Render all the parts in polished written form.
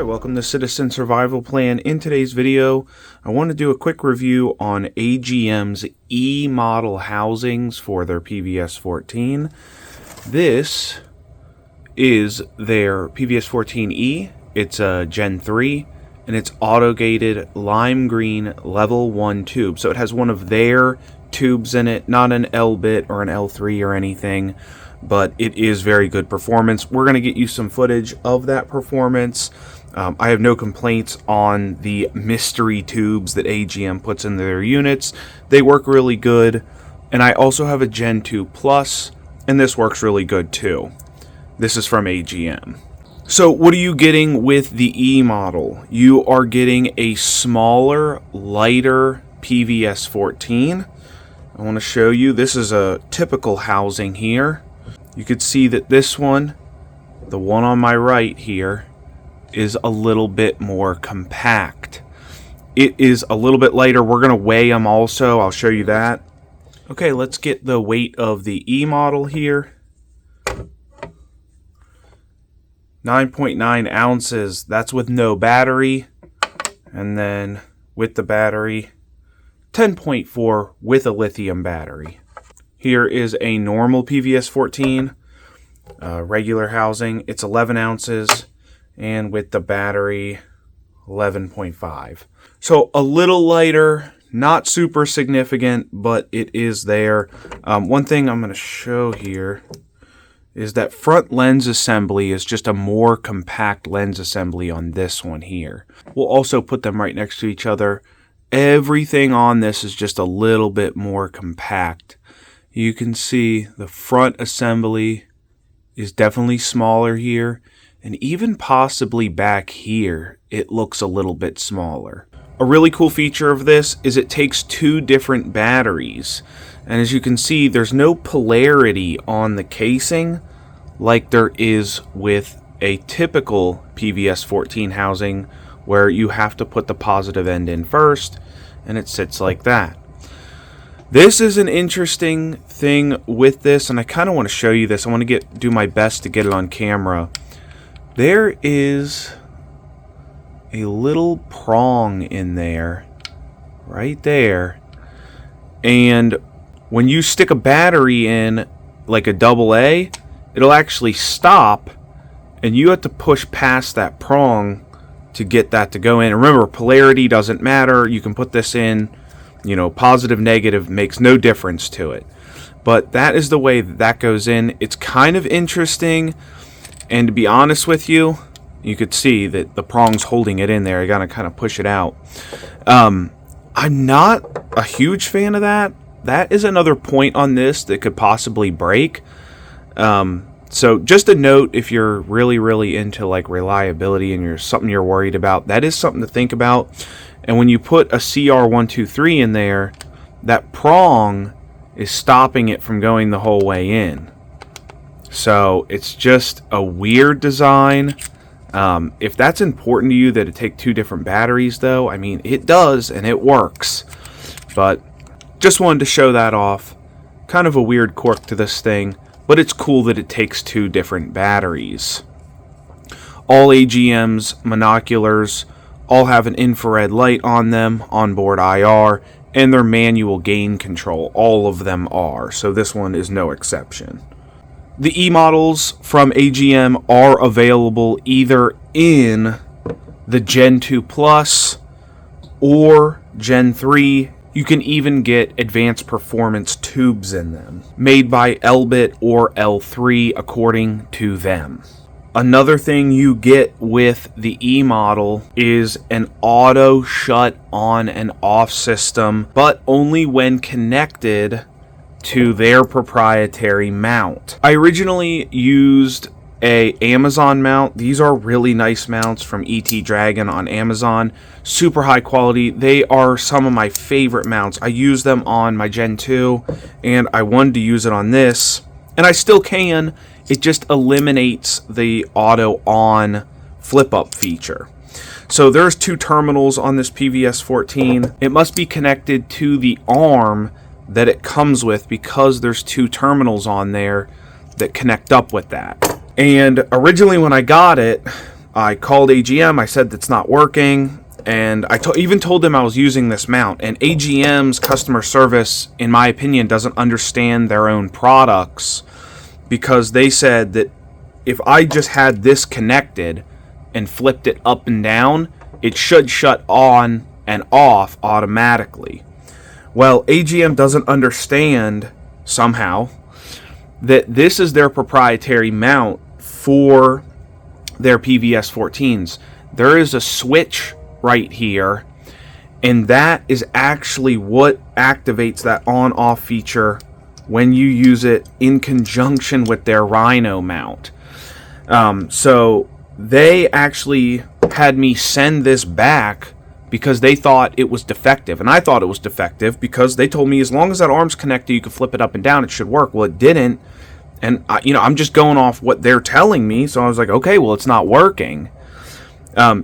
Hi, welcome to Citizen Survival Plan. In today's video, I want to do a quick review on AGM's E-Model housings for their PVS14. This is their PVS14E. It's a Gen 3, and it's autogated lime green level 1 tube. So it has one of their tubes in it, not an Elbit or an L3 or anything, but it is very good performance. We're going to get you some footage of that performance. I have no complaints on the mystery tubes that AGM puts into their units. They work really good. And I also have a Gen 2 Plus, and this works really good too. This is from AGM. So what are you getting with the E model? You are getting a smaller, lighter PVS14. I want to show you. This is a typical housing here. You could see that this one, the one on my right here, is a little bit more compact. It is a little bit lighter. We're going to weigh them also. I'll show you that. Okay, let's get the weight of the E model here. 9.9 ounces. That's with no battery. And then with the battery, 10.4 with a lithium battery. Here is a normal PVS14 regular housing. It's 11 ounces. And with the battery, 11.5. So a little lighter, not super significant, but it is there. One thing I'm going to show here is that front lens assembly is just a more compact lens assembly on this one here. We'll also put them right next to each other. Everything on this is just a little bit more compact. You can see the front assembly is definitely smaller here. And even possibly back here, it looks a little bit smaller. A really cool feature of this is it takes two different batteries. And as you can see, there's no polarity on the casing like there is with a typical PVS14 housing where you have to put the positive end in first and it sits like that. This is an interesting thing with this, and I kind of want to show you this. I want to do my best to get it on camera. There is a little prong in there, right there. And when you stick a battery in, like a AA, it'll actually stop, and you have to push past that prong to get that to go in. And remember, polarity doesn't matter. You can put this in, you know, positive, negative, makes no difference to it. But that is the way that goes in. It's kind of interesting. And to be honest with you, you could see that the prong's holding it in there. I gotta kind of push it out. I'm not a huge fan of that. That is another point on this that could possibly break. So just a note, if you're really into like reliability and something you're worried about, that is something to think about. And when you put a CR123 in there, that prong is stopping it from going the whole way in. So it's just a weird design. If that's important to you that it take two different batteries though, I mean it does and it works. But just wanted to show that off. Kind of a weird quirk to this thing, but it's cool that it takes two different batteries. All AGM's monoculars all have an infrared light on them, onboard IR, and their manual gain control. All of them are, so this one is no exception. The E-models from AGM are available either in the Gen 2 Plus or Gen 3. You can even get advanced performance tubes in them, made by Elbit or L3 according to them. Another thing you get with the E-model is an auto shut on and off system, but only when connected to their proprietary mount. I originally used a Amazon mount. These are really nice mounts from ET Dragon on Amazon. Super high quality. They are some of my favorite mounts. I use them on my Gen 2, and I wanted to use it on this, and I still can. It just eliminates the auto on flip up feature. So there's two terminals on this PVS14. It must be connected to the arm that it comes with because there's two terminals on there that connect up with that. And originally when I got it, I called AGM. I said that's not working. And I even told them I was using this mount. And AGM's customer service, in my opinion, doesn't understand their own products, because they said that if I just had this connected and flipped it up and down, it should shut on and off automatically. Well, AGM doesn't understand somehow that this is their proprietary mount for their PVS14s. There is a switch right here, and that is actually what activates that on-off feature when you use it in conjunction with their Rhino mount. So they actually had me send this back because they thought it was defective, and I thought it was defective because they told me as long as that arm's connected, you can flip it up and down, it should work. Well, it didn't, and I'm just going off what they're telling me, so I was like, okay, well, it's not working.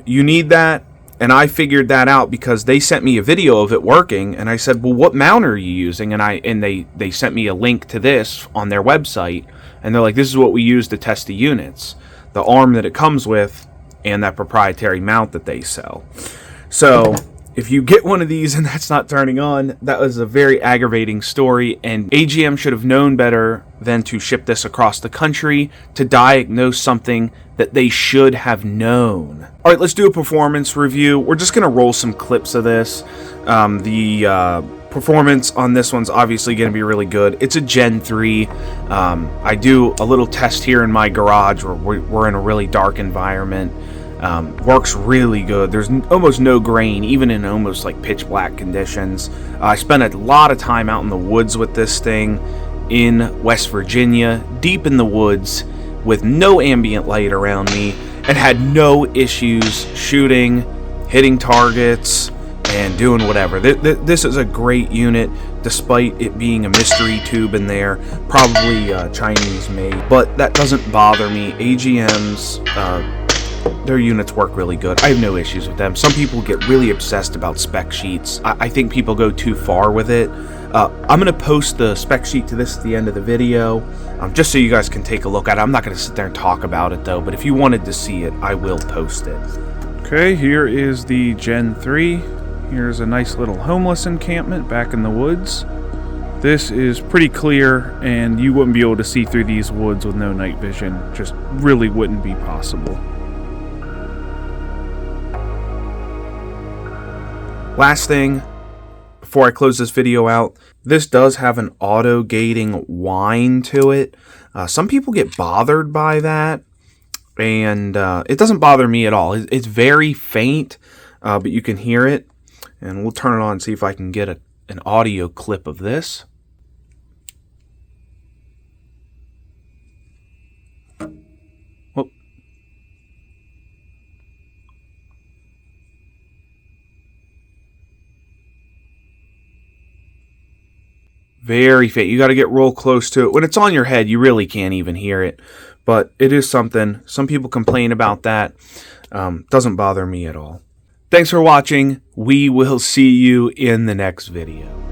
You need that, and I figured that out because they sent me a video of it working, and I said, well, what mount are you using? And they sent me a link to this on their website, and they're like, this is what we use to test the units, the arm that it comes with, and that proprietary mount that they sell. So if you get one of these and that's not turning on, that was a very aggravating story, and AGM should have known better than to ship this across the country to diagnose something that they should have known. All right, let's do a performance review. We're just going to roll some clips of this. The performance on this one's obviously going to be really good. It's a Gen 3. I do a little test here in my garage where we're in a really dark environment. Works really good. There's almost no grain, even in almost like pitch black conditions. I spent a lot of time out in the woods with this thing in West Virginia, deep in the woods, with no ambient light around me, and had no issues shooting, hitting targets, and doing whatever. This is a great unit, despite it being a mystery tube in there, probably Chinese made, but that doesn't bother me. AGM's their units work really good. I have no issues with them. Some people get really obsessed about spec sheets. I think people go too far with it. I'm going to post the spec sheet to this at the end of the video, just so you guys can take a look at it. I'm not going to sit there and talk about it, though, but if you wanted to see it, I will post it. Okay, here is the Gen 3. Here's a nice little homeless encampment back in the woods. This is pretty clear, and you wouldn't be able to see through these woods with no night vision. Just really wouldn't be possible. Last thing, before I close this video out, this does have an auto-gating whine to it. Some people get bothered by that, and it doesn't bother me at all. It's very faint, but you can hear it. And we'll turn it on and see if I can get an audio clip of this. Whoop. Very faint. You got to get real close to it. When it's on your head, you really can't even hear it. But it is something. Some people complain about that. Doesn't bother me at all. Thanks for watching. We will see you in the next video.